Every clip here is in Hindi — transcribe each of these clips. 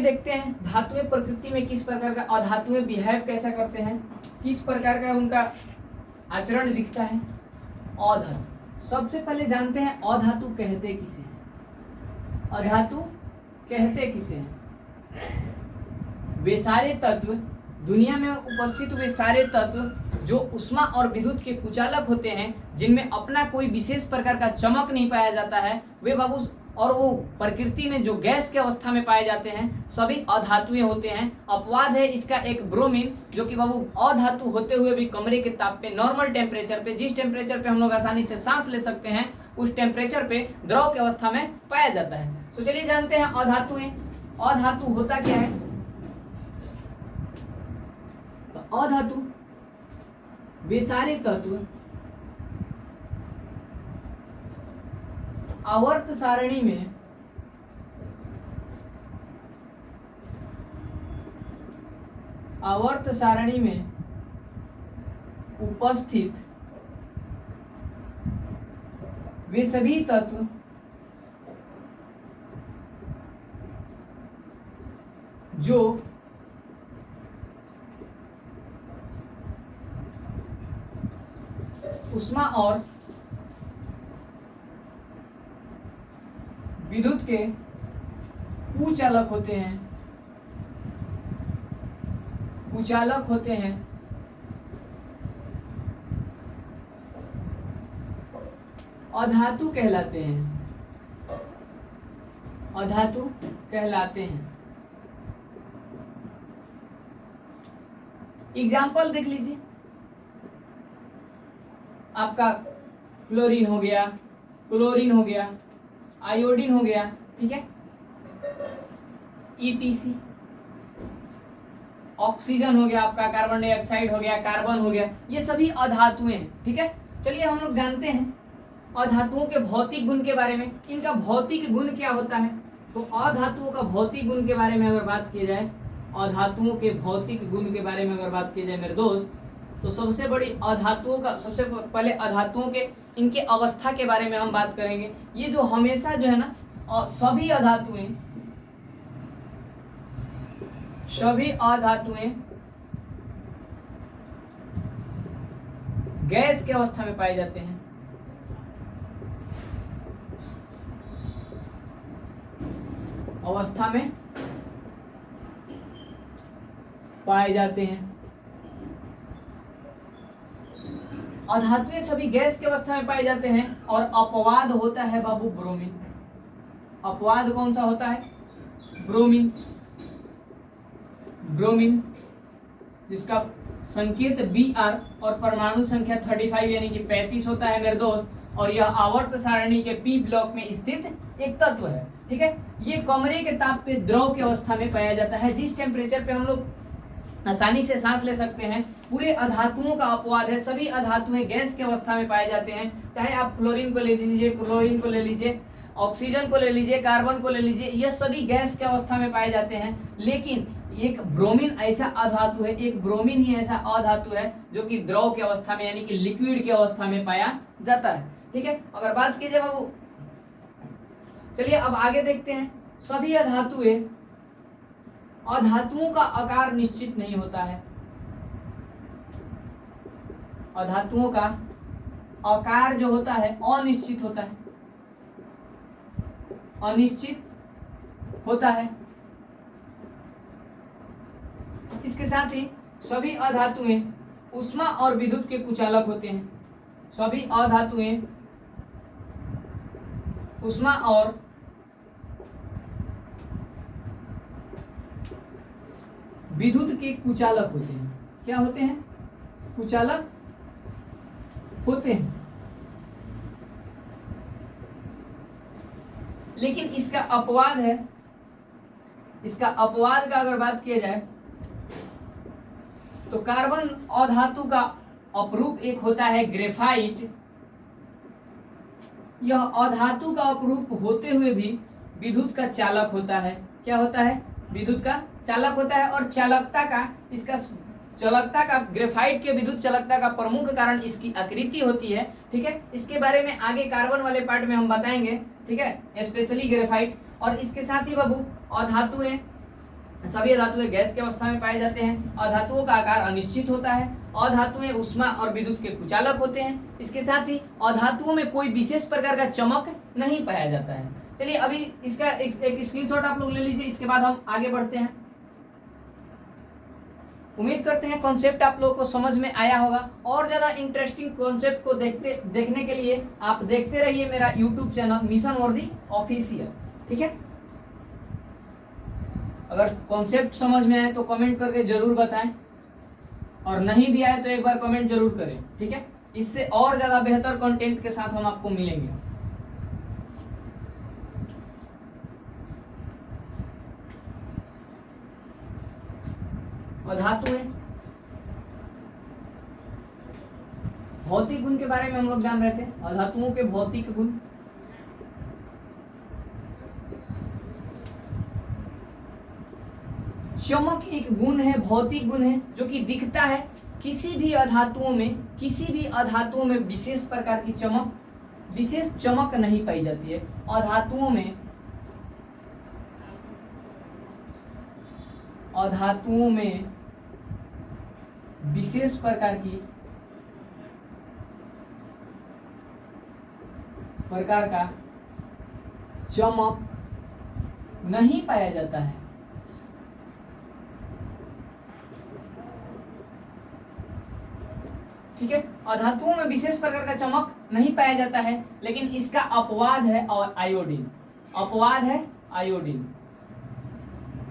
देखते हैं धातुएं प्रकृति में किस प्रकार का, अधातुएं बिहेव कैसा करते हैं, किस प्रकार का उनका आचरण दिखता है। अधातु सबसे पहले जानते हैं अधातु कहते किसे हैं। अधातु कहते किसे हैं? वे सारे तत्व, दुनिया में उपस्थित वे सारे तत्व जो उष्मा और विद्युत के कुचालक होते हैं, जिनमें अपना कोई विशेष प्रकार का चमक नहीं पाया जाता है, वे बाबू, और वो प्रकृति में जो गैस के अवस्था में पाए जाते हैं, सभी अधातुएं होते हैं। अपवाद है इसका एक ब्रोमीन, जो कि बाबू अधातु होते हुए भी कमरे के ताप पे, नॉर्मल टेम्परेचर पे, जिस टेम्परेचर पे हम लोग आसानी से सांस ले सकते हैं, उस टेम्परेचर पे द्रव की अवस्था में पाया जाता है। तो चलिए जानते हैं अधातुएं। अधातु होता क्या है? तो अधातु वे सारे तत्व आवर्त सारणी में उपस्थित वे सभी तत्व जो उष्मा और विद्युत के कुचालक होते हैं, अधातु कहलाते हैं। एग्जाम्पल देख लीजिए, आपका फ्लोरीन हो गया, क्लोरीन हो गया, आयोडीन हो गया, ठीक है, ETC, ऑक्सीजन हो गया, आपका कार्बन डाइऑक्साइड हो गया, कार्बन हो गया, ये सभी अधातुएं हैं। ठीक है, चलिए हम लोग जानते हैं अधातुओं के भौतिक गुण के बारे में। इनका भौतिक गुण क्या होता है? तो अधातुओं का भौतिक गुण के बारे में अगर बात की जाए, अधातुओं के भौतिक गुण के बारे में अगर बात की जाए मेरे दोस्त, तो सबसे बड़ी अधातुओं का, सबसे पहले अधातुओं के इनके अवस्था के बारे में हम बात करेंगे। ये जो हमेशा जो है ना, सभी अधातुएं गैस के अवस्था में पाए जाते हैं। अधातुएं सभी गैस के अवस्था में पाए जाते हैं। और अपवाद होता है बाबू ब्रोमीन। अपवाद कौन सा होता है? ब्रोमीन, जिसका संकेत Br और परमाणु संख्या 35 यानी कि 35 होता है मेरे दोस्त। और यह आवर्त सारणी के P ब्लॉक में स्थित एक तत्व है। ठीक है, ये कमरे के ताप पे द्रव की अवस्था में पाया जाता है, जिस टेम्परेचर पे हम लोग आसानी से सांस ले सकते हैं। पूरे अधातुओं का अपवाद है, सभी अधातुएं गैस की अवस्था में पाए जाते हैं। चाहे आप फ्लोरीन को ले लीजिए, क्लोरीन को ले लीजिए, ऑक्सीजन को ले लीजिए, कार्बन को ले लीजिए, ये सभी गैस की अवस्था में पाए जाते हैं। लेकिन एक ब्रोमीन ऐसा अधातु है, एक ब्रोमीन ही ऐसा अधातु है जो कि द्रव की अवस्था में यानी कि लिक्विड की अवस्था में पाया जाता है। ठीक है, अगर बात की जाए बाबू, चलिए अब आगे देखते हैं। सभी अधातुओं का आकार निश्चित नहीं होता है। अधातुओं का आकार जो होता है अनिश्चित होता है, इसके साथ ही सभी अधातुएं उष्मा और विद्युत के कुचालक होते हैं। सभी अधातुएं उष्मा और विद्युत के कुचालक होते हैं। क्या होते हैं? कुचालक होते हैं। लेकिन इसका अपवाद है, इसका अपवाद का अगर बात किया जाए तो कार्बन अधातु का अपरूप एक होता है ग्रेफाइट। यह अधातु का अपरूप होते हुए भी विद्युत का चालक होता है। क्या होता है? विद्युत का चालक होता है। और चालकता का ग्रेफाइट के विद्युत चालकता का प्रमुख कारण इसकी आकृति होती है। ठीक है, इसके बारे में आगे कार्बन वाले पार्ट में हम बताएंगे। ठीक है, स्पेशली ग्रेफाइट। और इसके साथ ही बाबू सभी अधातुएं गैस की अवस्था में पाए जाते हैं। अधातुओं का आकार अनिश्चित होता है। अधातुएं उष्मा और विद्युत के कुचालक होते हैं। इसके साथ ही अधातुओं में कोई विशेष प्रकार का चमक नहीं पाया जाता है। चलिए अभी इसका एक स्क्रीनशॉट आप लोग ले लीजिए, इसके बाद हम आगे बढ़ते हैं। उम्मीद करते हैं कॉन्सेप्ट आप लोगों को समझ में आया होगा। और ज्यादा इंटरेस्टिंग कॉन्सेप्ट को देखने के लिए आप देखते रहिए मेरा यूट्यूब चैनल मिशन वर्दी ऑफिशियल। ठीक है, अगर कॉन्सेप्ट समझ में आए तो कमेंट करके जरूर बताएं, और नहीं भी आए तो एक बार कमेंट जरूर करें। ठीक है, इससे और ज्यादा बेहतर कंटेंट के साथ हम आपको मिलेंगे। अधातुएं, भौतिक गुण के बारे में हम लोग जान रहे थे। अधातुओं के भौतिक गुण, चमक एक गुण है, भौतिक गुण है, जो कि दिखता है। किसी भी अधातुओं में विशेष प्रकार की चमक, विशेष चमक नहीं पाई जाती है। अधातुओं में विशेष प्रकार का चमक नहीं पाया जाता है। ठीक है, अधातुओं में विशेष प्रकार का चमक नहीं पाया जाता है, लेकिन इसका अपवाद है और आयोडीन। अपवाद है आयोडीन।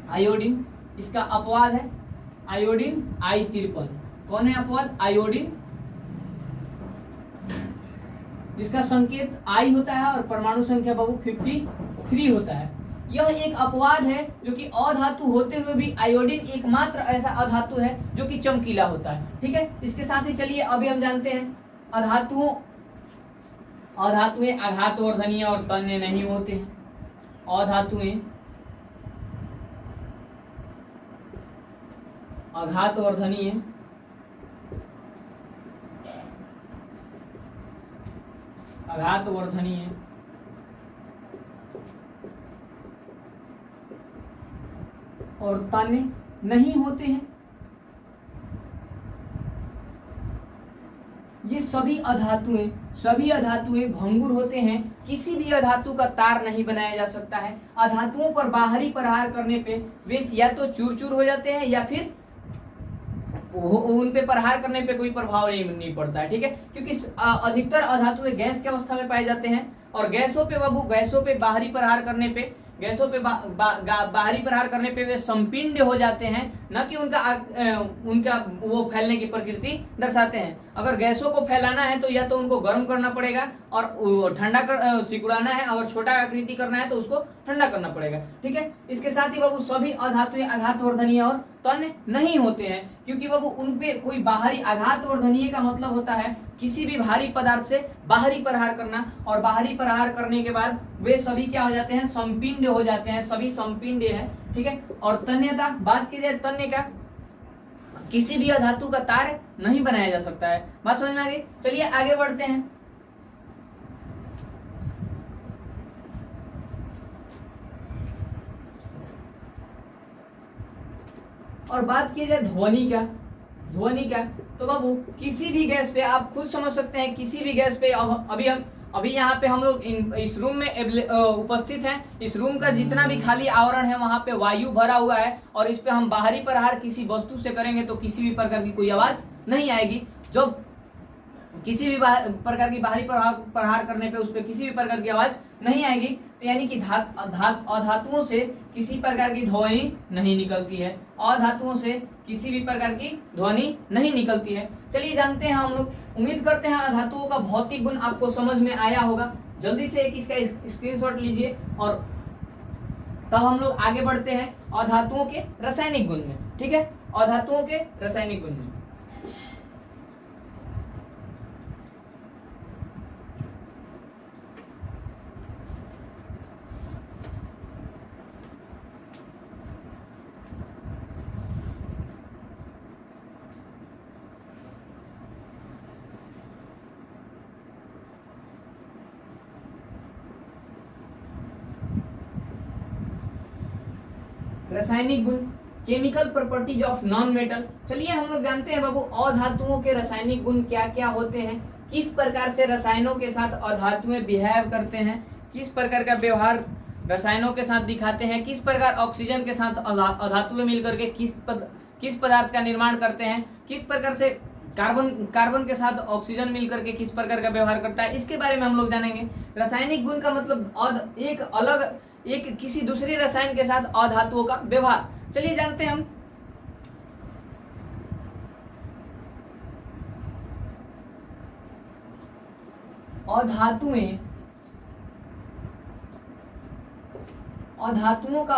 आयोडीन इसका अपवाद है। Iodine I53। कौन है अपवाद? आयोडीन, जिसका संकेत I होता है और परमाणु संख्या बाबू 53 होता है। यह एक अपवाद है जो कि अधातु होते हुए भी आयोडीन एकमात्र ऐसा अधातु है जो कि चमकीला होता है। ठीक है, इसके साथ ही चलिए अभी हम जानते हैं अधातुएं आघातवर्धनीय और तन्य नहीं होते हैं। अधातुएं आघातवर्धनीय और तन्य नहीं होते हैं। ये सभी अधातुएं भंगुर होते हैं। किसी भी अधातु का तार नहीं बनाया जा सकता है। अधातुओं पर बाहरी प्रहार करने पे वे या तो चूर चूर हो जाते हैं या फिर उन पे प्रहार करने पे कोई प्रभाव नहीं पड़ता है। ठीक है, क्योंकि अधिकतर अधातुएं गैस की अवस्था में पाए जाते हैं, और गैसों पे बाहरी प्रहार करने पे बाहरी प्रहार करने पे वे संपिंड हो जाते हैं, न कि उनका वो फैलने की प्रकृति दर्शाते हैं। अगर गैसों को फैलाना है तो या तो उनको गर्म करना पड़ेगा और ठंडा सिकुड़ाना है, अगर छोटा आकृति करना है तो उसको ठंडा करना पड़ेगा। ठीक है, इसके साथ ही बाबू सभी अधातुएं आघातवर्धनीय और तन्य नहीं होते हैं, क्योंकि बाबू उनपे कोई बाहरी आघातवर्धनीय का मतलब होता है किसी भी भारी पदार्थ से बाहरी प्रहार करना, और बाहरी प्रहार करने के बाद वे सभी क्या हो जाते हैं? संपिंड हो जाते हैं। सभी संपिंड है। ठीक है, और तन्यता, बात की जाए तन्य का, किसी भी अधातु का तार नहीं बनाया जा सकता है। बात समझ में आ गई? चलिए आगे बढ़ते हैं। और बात की जाए ध्वनि का, तो बाबू किसी भी गैस पे आप खुद समझ सकते हैं, किसी भी गैस पे अभी यहाँ पे हम लोग इस रूम में उपस्थित हैं। इस रूम का जितना भी खाली आवरण है वहाँ पे वायु भरा हुआ है, और इस पे हम बाहरी प्रहार किसी वस्तु से करेंगे तो किसी भी प्रकार की कोई आवाज नहीं आएगी। जब किसी भी प्रकार की बाहरी प्रहार करने पे उस पर किसी भी प्रकार की आवाज नहीं आएगी, तो यानी कि अधातुओं से किसी प्रकार की ध्वनि नहीं निकलती है। अधातुओं से किसी भी प्रकार की ध्वनि नहीं निकलती है। चलिए जानते हैं हम लोग। उम्मीद करते हैं अधातुओं का भौतिक गुण आपको समझ में आया होगा। जल्दी से एक इसका स्क्रीनशॉट लीजिए, और तब हम लोग आगे बढ़ते हैं अधातुओं के रासायनिक गुण में। ठीक है, अधातुओं के रासायनिक गुण में। रासायनिक गुण, chemical properties of non metal. चलिए हम लोग जानते हैं बाबू अधातुओं के रासायनिक गुण क्या क्या होते हैं, किस प्रकार से रसायनों के साथ अधातुएं बिहेव करते हैं, किस प्रकार का व्यवहार रसायनों के साथ दिखाते हैं, किस प्रकार ऑक्सीजन के साथ अधातुएं मिलकर के किस पदार्थ का निर्माण करते हैं, किस प्रकार से कार्बन के साथ ऑक्सीजन मिलकर के किस प्रकार का व्यवहार करता है, इसके बारे में हम लोग जानेंगे। रासायनिक गुण का मतलब एक किसी दूसरे रसायन के साथ अधातुओं का व्यवहार। चलिए जानते हैं हम। अधातुओं का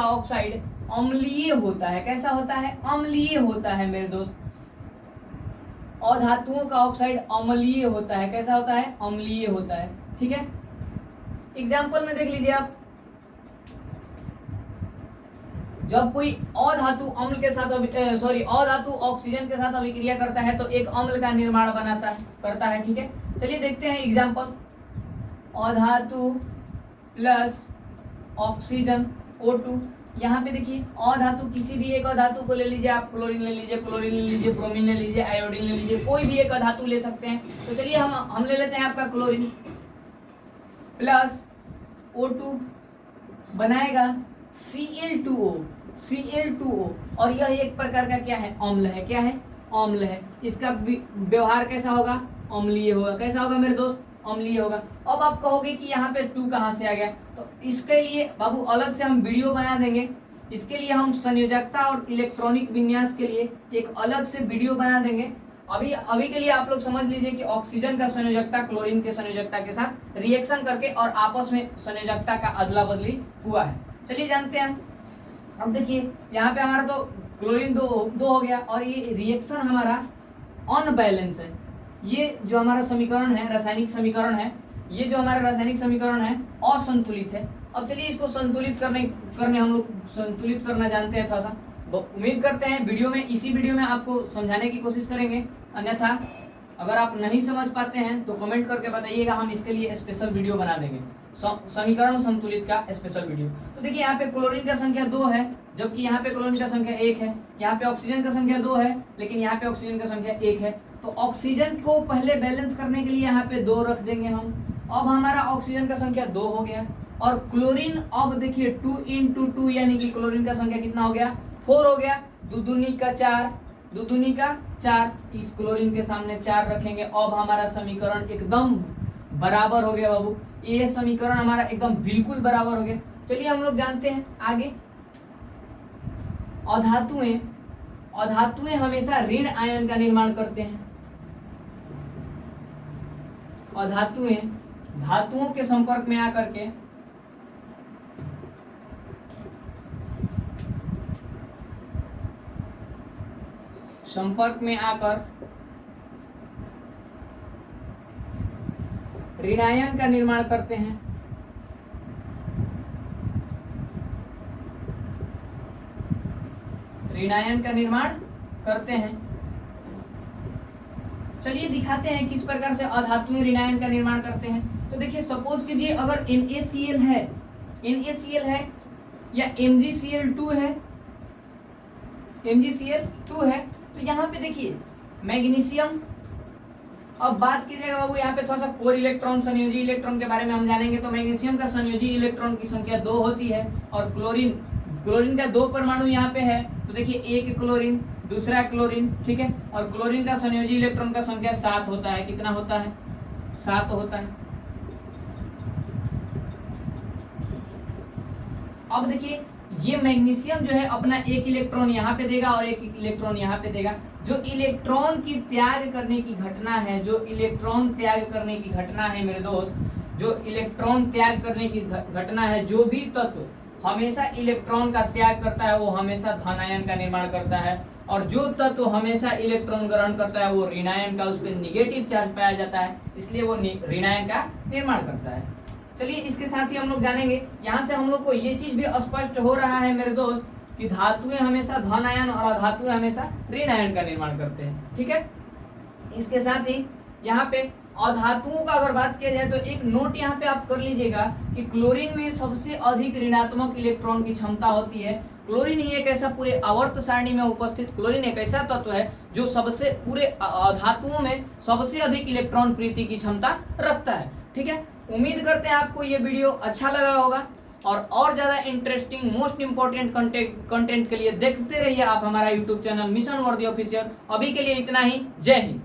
ऑक्साइड अम्लीय होता है। कैसा होता है? अम्लीय होता है मेरे दोस्त। अधातुओं का ऑक्साइड अम्लीय होता है। कैसा होता है? अम्लीय होता है। ठीक है, एग्जाम्पल में देख लीजिए आप, जब कोई अधातु अधातु ऑक्सीजन के साथ अभिक्रिया करता है तो एक अम्ल का निर्माण करता है। ठीक है, चलिए देखते हैं एग्जाम्पल। अधातु plus oxygen O2। यहाँ पे देखिए अधातु, किसी भी एक अधातु को ले लीजिए आप, क्लोरीन ले लीजिए, ब्रोमीन ले लीजिए, आयोडीन ले लीजिए, कोई भी एक अधातु ले सकते हैं। तो चलिए हम ले लेते हैं आपका क्लोरीन प्लस O2 बनाएगा Cl2O, और यह एक प्रकार का क्या है? अम्ल है। क्या है? अम्ल है। इसका व्यवहार कैसा होगा? अम्लीय होगा। कैसा होगा मेरे दोस्त? अम्लीय होगा। अब आप कहोगे कि यहाँ पे 2 कहाँ से आ गया, तो इसके लिए बाबू अलग से हम वीडियो बना देंगे। इसके लिए हम संयोजकता और इलेक्ट्रॉनिक विन्यास के लिए एक अलग से वीडियो बना देंगे। अभी के लिए आप लोग समझ लीजिए कि ऑक्सीजन का संयोजकता क्लोरीन के संयोजकता के साथ रिएक्शन करके और आपस में संयोजकता का अदला बदली हुआ है। चलिए जानते हैं। अब देखिए यहाँ पे हमारा तो क्लोरीन दो हो गया, और ये रिएक्शन हमारा अनबैलेंस है। ये जो हमारा समीकरण है, रासायनिक समीकरण है, ये जो हमारा रासायनिक समीकरण है असंतुलित है। अब चलिए इसको संतुलित करने हम लोग संतुलित करना जानते हैं थोड़ा सा। उम्मीद करते हैं इसी वीडियो में आपको समझाने की कोशिश करेंगे। अन्यथा अगर आप नहीं समझ पाते हैं तो कमेंट करके बताइएगा, हम इसके लिए स्पेशल वीडियो बना देंगे, समीकरण संतुलित का स्पेशल वीडियो। तो देखिए यहाँ पे क्लोरीन का संख्या 2 है, जबकि यहाँ पे क्लोरीन का संख्या 1 है। यहाँ पे ऑक्सीजन का संख्या 2 है, लेकिन यहाँ पे ऑक्सीजन का संख्या 1 है। तो ऑक्सीजन को पहले बैलेंस करने के लिए यहाँ पे 2 रख देंगे हम। अब हमारा ऑक्सीजन का संख्या 2 हो गया, और क्लोरीन अब देखिए 2 × 2 यानी कि क्लोरीन का संख्या कितना हो गया? 4 हो गया। 2 दूनी का 4, इस क्लोरीन के सामने 4 रखेंगे। अब हमारा समीकरण एकदम बराबर हो गया बाबू। ये समीकरण हमारा एकदम बिल्कुल बराबर हो गया। चलिए हम लोग जानते हैं आगे। अधातुएं हमेशा ऋण आयन का निर्माण करते हैं। अधातुएं धातुओं के संपर्क में आकर के ऋणायन का निर्माण करते हैं। ऋणायन का निर्माण करते हैं। चलिए दिखाते हैं किस प्रकार से अधातुएं ऋणायन का निर्माण करते हैं। तो देखिए सपोज कीजिए अगर NaCl है या MgCl2 है, तो यहाँ पे देखिए मैग्नीशियम। अब बात कीजिएगा बाबू यहाँ पे थोड़ा सा कोर इलेक्ट्रॉन, संयोजी इलेक्ट्रॉन के बारे में हम जानेंगे। तो मैग्नीशियम का संयोजी इलेक्ट्रॉन की संख्या 2 होती है, और क्लोरीन का 2 परमाणु यहाँ पे है। तो देखिए एक क्लोरीन, दूसरा क्लोरीन, ठीक है। और क्लोरीन का संयोजी इलेक्ट्रॉन का संख्या 7 होता है। कितना होता है? 7 होता है। अब देखिए ये मैग्नीशियम जो है अपना एक इलेक्ट्रॉन यहाँ पे देगा और एक इलेक्ट्रॉन यहाँ पे देगा। जो इलेक्ट्रॉन की त्याग करने की घटना है, मेरे दोस्त, जो इलेक्ट्रॉन त्याग करने की घटना है, जो भी तत्व हमेशा इलेक्ट्रॉन का त्याग करता है वो हमेशा धनायन का निर्माण करता है, और जो तत्व हमेशा इलेक्ट्रॉन ग्रहण करता है वो ऋणायन का, उस पर निगेटिव चार्ज पाया जाता है, इसलिए वो ऋणायन का निर्माण करता है। चलिए इसके साथ ही हम लोग जानेंगे, यहाँ से हम लोग को ये चीज भी स्पष्ट हो रहा है मेरे दोस्त कि धातुएं हमेशा धन आयन और अधातुएं हमेशा ऋण आयन का निर्माण करते हैं। ठीक है, इसके साथ ही यहाँ पे अधातुओं का अगर बात किया जाए तो एक नोट यहाँ पे आप कर लीजिएगा कि क्लोरीन में सबसे अधिक ऋणात्मक इलेक्ट्रॉन की क्षमता होती है। क्लोरीन ही एक ऐसा पूरे आवर्त सारणी में उपस्थित क्लोरीन एक ऐसा तत्व है जो सबसे पूरे धातुओं में सबसे अधिक इलेक्ट्रॉन प्रीति की क्षमता रखता है। ठीक है, उम्मीद करते हैं आपको ये वीडियो अच्छा लगा होगा और ज़्यादा इंटरेस्टिंग मोस्ट इंपॉर्टेंट कंटेंट के लिए देखते रहिए आप हमारा यूट्यूब चैनल मिशन वर्दी ऑफिशियल। अभी के लिए इतना ही, जय हिंद।